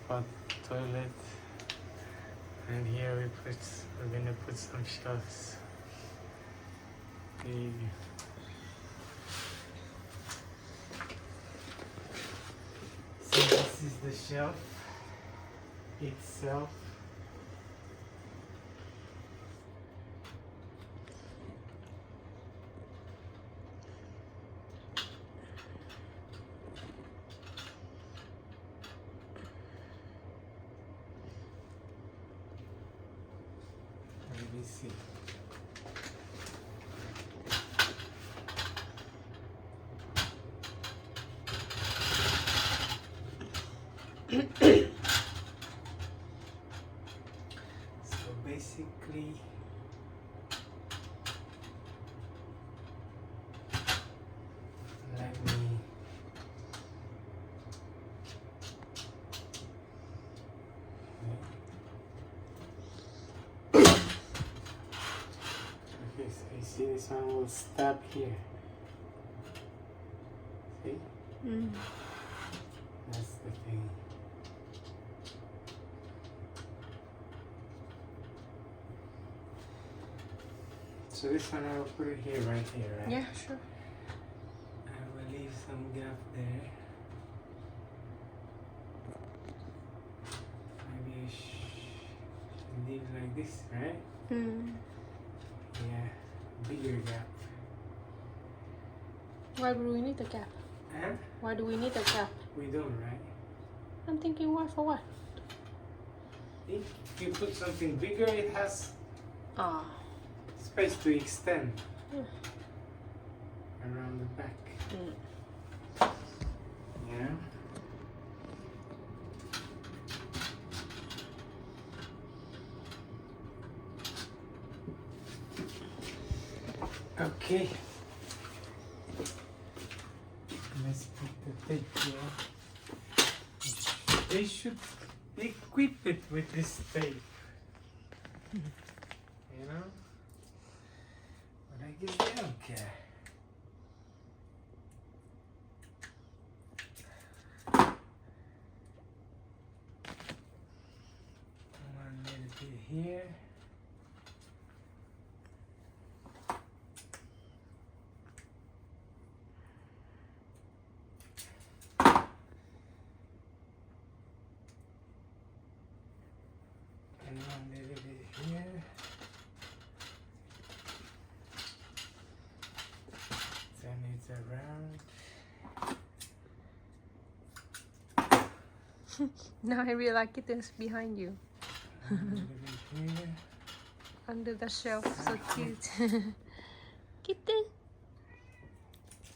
spot toilet, and here we're gonna put some shelves. Okay. So this is the shelf itself. Let me see. So basically, let me okay, so you see this one will stop here. See? Mm. That's the thing. So this one I will put it here, right here, right? Yeah, sure. I will leave some gap there. Maybe I should leave like this, right? Mm. Yeah, bigger gap. Why do we need a gap? Huh? Why do we need a gap? We don't, right? I'm thinking why for what? If you put something bigger, it has Ah. space to extend Mm. around the back. Mm. Yeah. Okay. Let's put the tape here. They should equip it with this tape. You know? But I guess they don't care. One little bit here. And one little bit here. Then it's around. Now I realize kitten's behind you. A little bit here. Under the shelf. So cute. Kitten.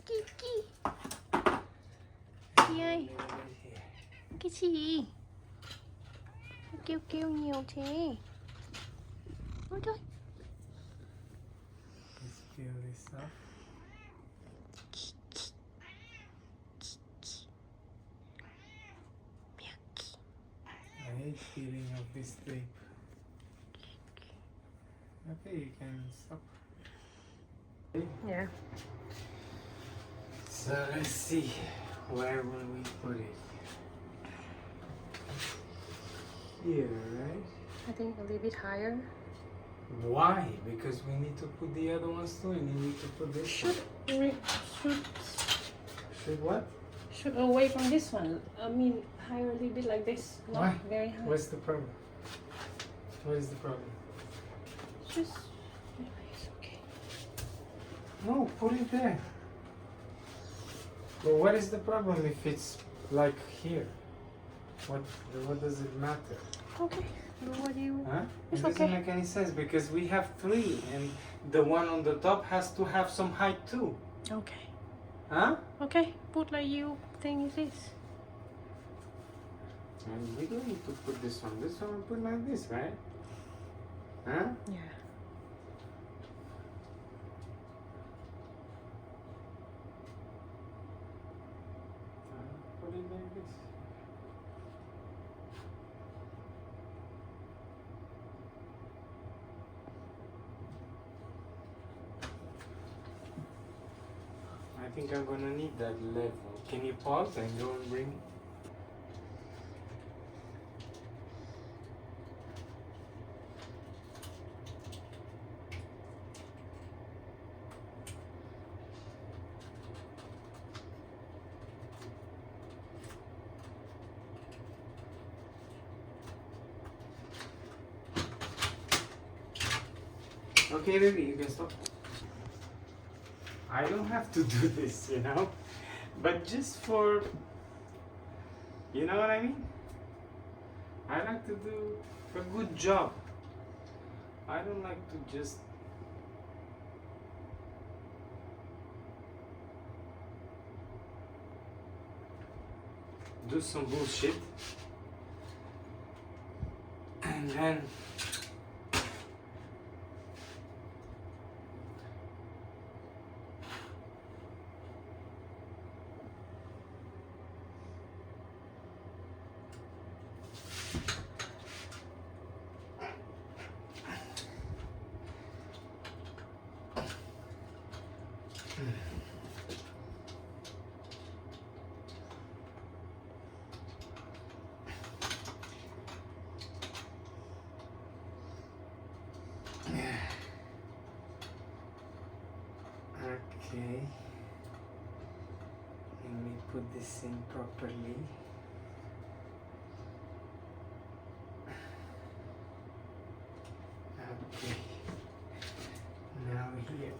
Kiki. Chị ơi. A little bit here. Cái gì? Kêu kêu nhiều thế. Ôi trời. Let's peel this off. I hate peeling off this tape. Okay, you can stop. Yeah. So let's see, where will we put it? Here, right? I think a little bit higher. Why? Because we need to put the other ones too, and you need to put this Should one. should Should what? should away from this one. I mean higher a little bit like this. Not Why? very high. What's the problem? What is the problem? Just it's okay. No, put it there. But what is the problem if it's like here? What does it matter? Okay. Do what you Huh? It's It doesn't okay. make any sense because we have 3 and the one on the top has to have some height too. Okay. Huh? Okay. Put like you think it is. And we don't need to put this one. This one we put like this, right? Huh? Yeah. Put it like this. I think I'm gonna need that level. Can you pause and go and bring it? Okay, baby, you can stop. I don't have to do this, you know, but just for, you know what I mean? I like to do a good job. I don't like to just do some bullshit and then okay, let me put this in properly. Okay, now here.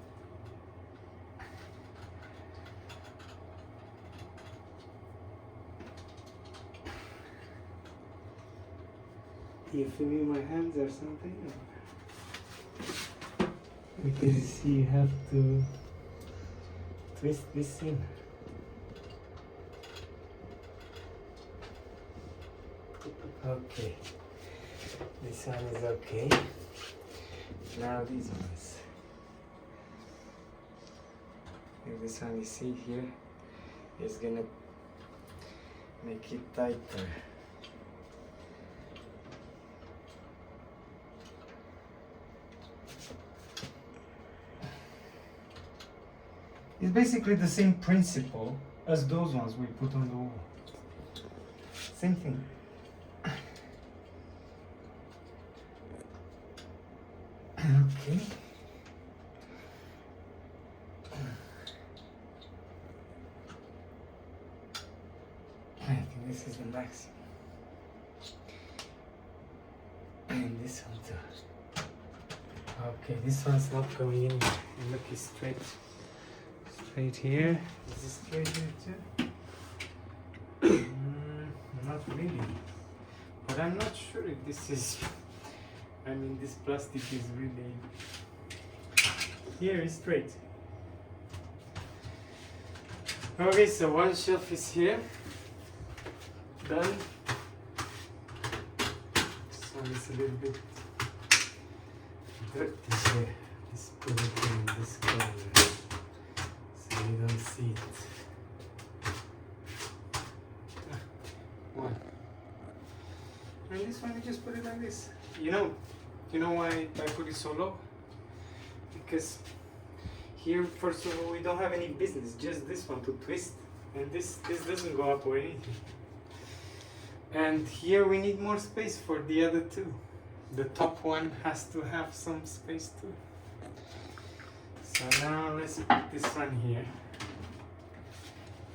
Do you feel me my hands or something? Because you have to twist this in. Okay, this one is okay. Now these ones. And this one you see here is gonna make it tighter. It's basically the same principle as those ones we put on the wall. Same thing. Okay. I think this is the maximum. And this one too. Okay, this one's not going in. Look, it's straight. Straight here. Is this straight here too? Not really. But I'm not sure if this is. I mean, this plastic is really. Here is straight. Okay, so one shelf is here. Done. This one is a little bit dirty here. Let's put it in this corner so you don't see it. One. And this one you just put it like this. You know why I put it so low? Because here, first of all, we don't have any business, just this one to twist, and this doesn't go up or anything. And here we need more space for the other two. The top one has to have some space too. So now let's put this one here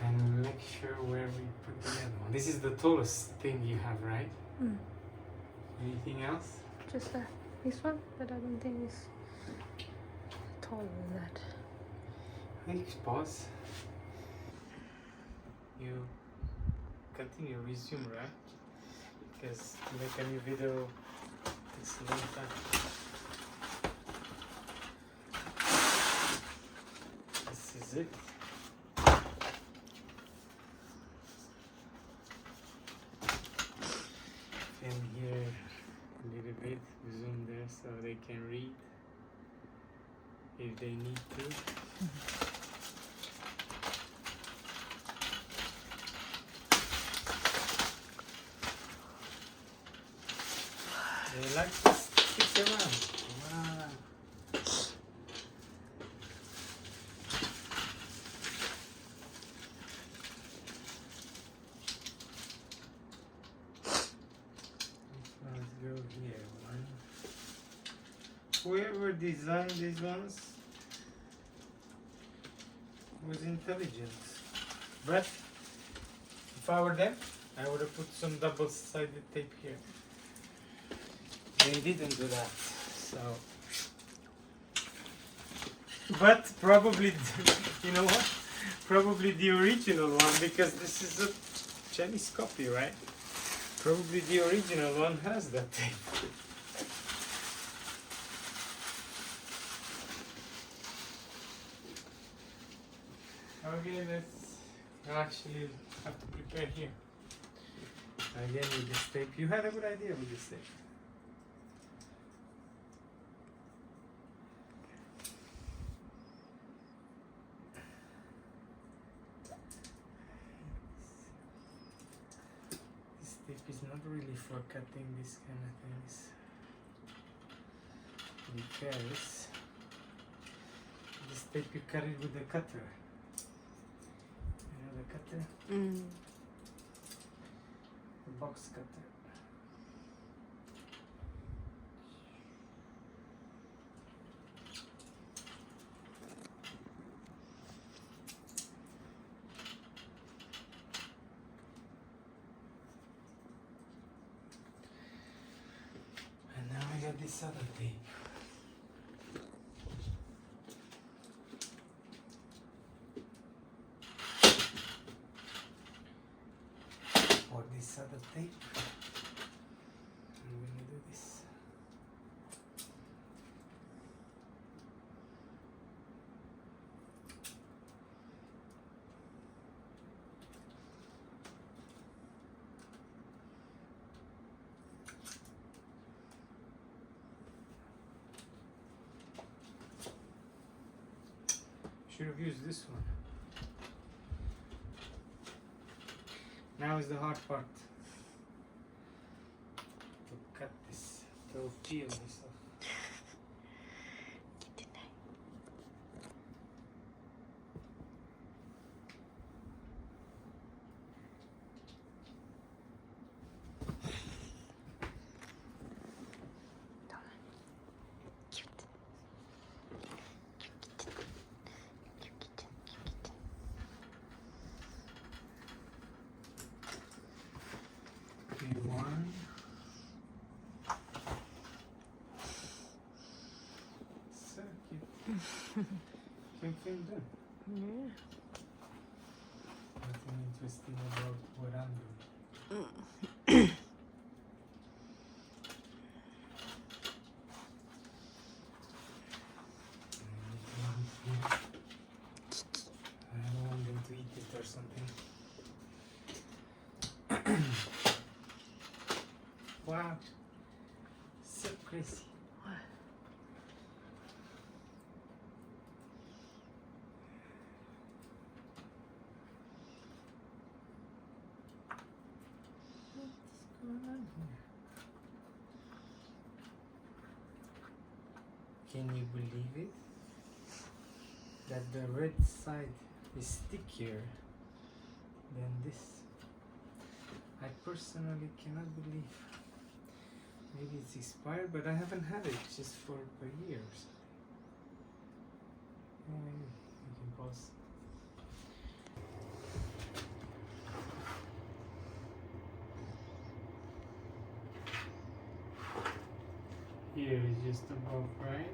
and make sure where we put the other one. This is the tallest thing you have, right? Mm. Anything else? Just this one, but I don't think it's taller than that. I think you pause. You continue, resume, right? Because to make a new video takes a long time. This is it. And here a little bit, zoom there so they can read if they need to. They like to stick around. Wow. Let's go here. One. Whoever designed these ones was intelligent. But if I were them, I would have put some double-sided tape here. They didn't do that, so But probably, you know what? Probably the original one, because this is a Chinese copy, right? Probably the original one has that tape. Okay, let's actually have to prepare here. Again with this tape. You had a good idea with this tape. This tape is not really for cutting this kind of things. Because this tape you cut it with the cutter. You know the cutter? The box cutter. And now I got this other tape. For this other tape, I'm gonna do this. Should have used this one. Now is the hard part. To cut this, to peel this off. Okay, one. So cute. Same thing done. Yeah. Nothing interesting about what I'm doing. I don't want them to eat it or something. Wow, so crazy. What? What's going on here? Can you believe it? That the red side is stickier than this. I personally cannot believe. Maybe it's expired, but I haven't had it just for years. You can pause. Here is just above, right?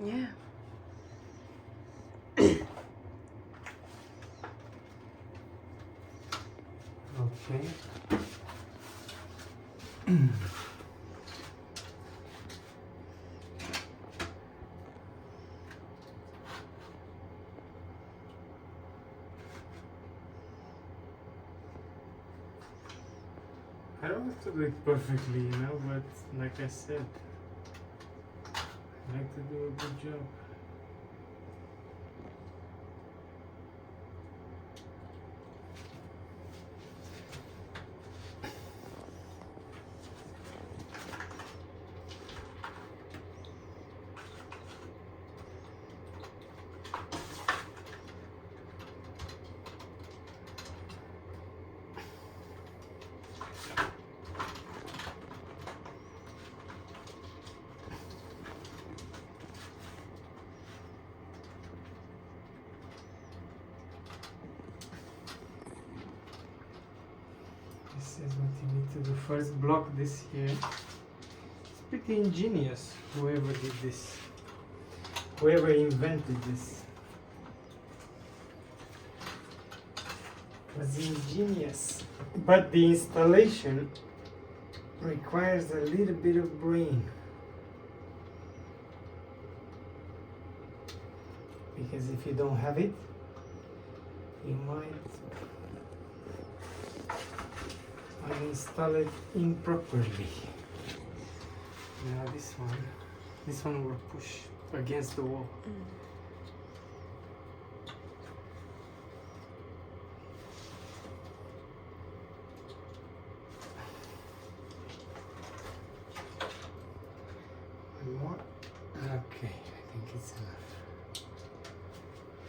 Yeah. Okay. I don't have to do it perfectly, you know, but like I said, I like to do a good job. This is what you need to do. First block this here. It's pretty ingenious, whoever did this. Whoever invented this was ingenious, but the installation requires a little bit of brain, because if you don't have it, you might uninstall it improperly. Now this one will push against the wall. One more. Okay, I think it's enough.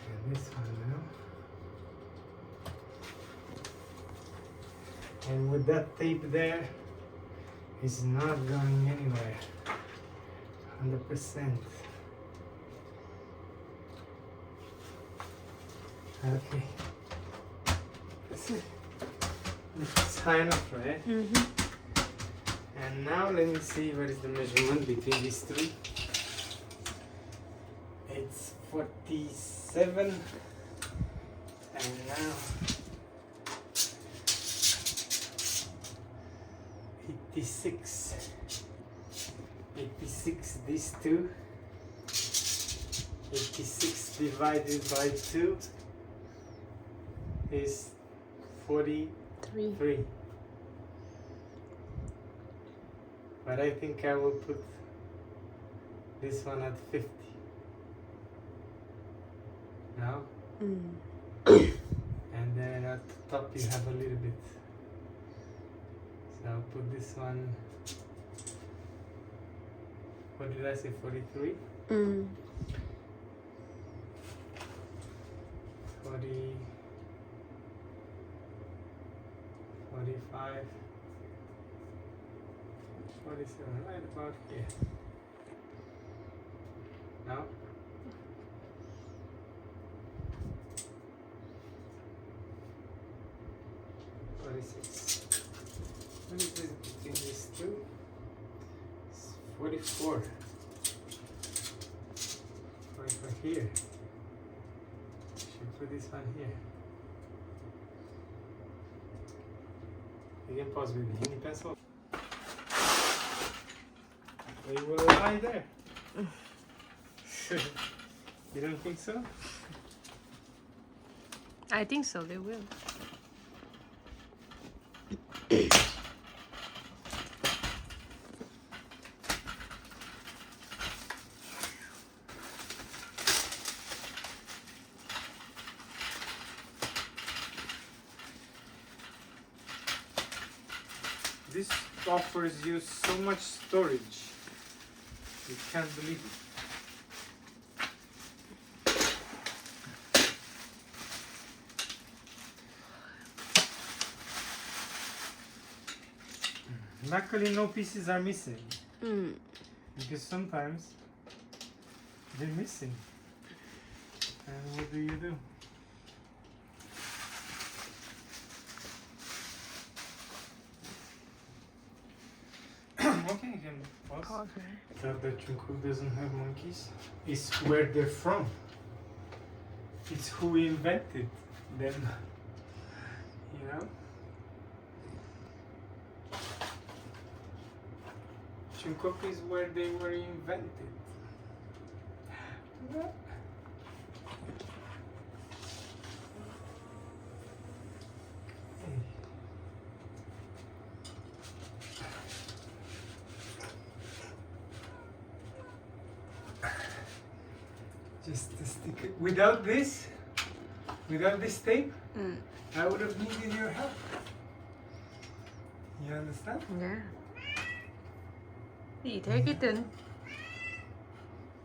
And this one now. And with that tape there, it's not going anywhere. 100%. Okay. That's it. It's high enough, right? And now let me see what is the measurement between these three. It's 47. And now 86. 86, these two. 86 divided by 2 is 43. But I think I will put this one at 50. Now? And then at the top you have a little bit. So I'll put this one. What did I say? 43? 40, 45, 47, right about here. Now, what is this between these two? It's 44. 44 here. Should put this one here. You can pause with the Henny pencil. They will lie there. You don't think so? I think so, they will. This offers you so much storage. You can't believe it. Luckily, no pieces are missing. Because sometimes they're missing. And what do you do? Okay, you can pause. That the Jungkook doesn't have monkeys. It's where they're from. It's who invented them. You know? Jungkook is where they were invented. Yeah. Just to stick it. Without this tape, I would have needed your help. You understand? Yeah. Gì thế Kitten?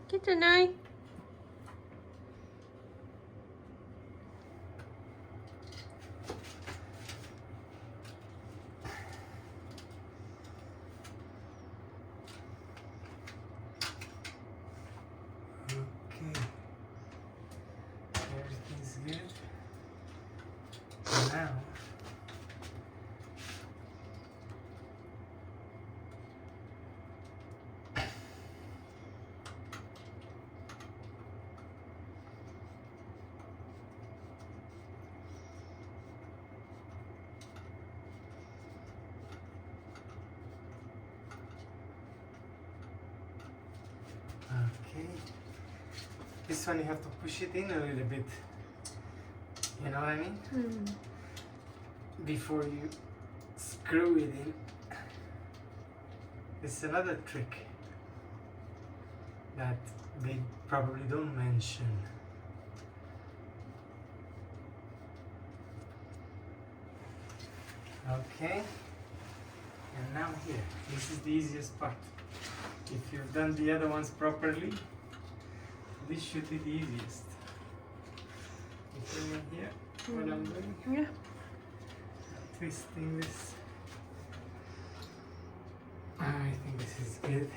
Kitten ơi. Okay. Everything's good. Now, Okay. This one you have to push it in a little bit. You know what I mean? Before you screw it in. This is another trick that they probably don't mention. Okay. And now here, this is the easiest part. If you've done the other ones properly, this should be the easiest. You feel me here, what I'm doing? Yeah. I'm twisting this. I think this is good.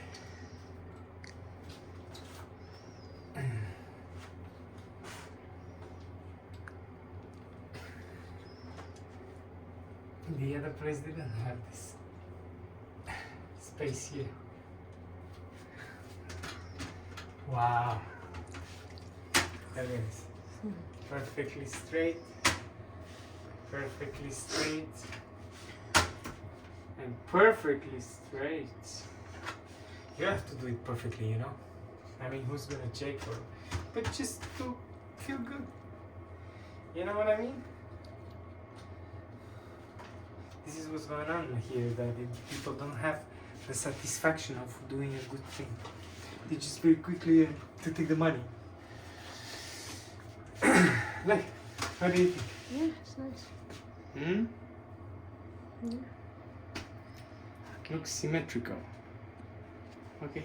The other place didn't have this space here. Wow. Look at this. Perfectly straight. Perfectly straight. And perfectly straight. You have to do it perfectly, you know? I mean, who's gonna check or... But just to feel good. You know what I mean? This is what's going on here, that people don't have the satisfaction of doing a good thing. They just very quickly to take the money. Like, what do you think? Yeah, it's nice. Hmm? Yeah. Looks symmetrical. Okay.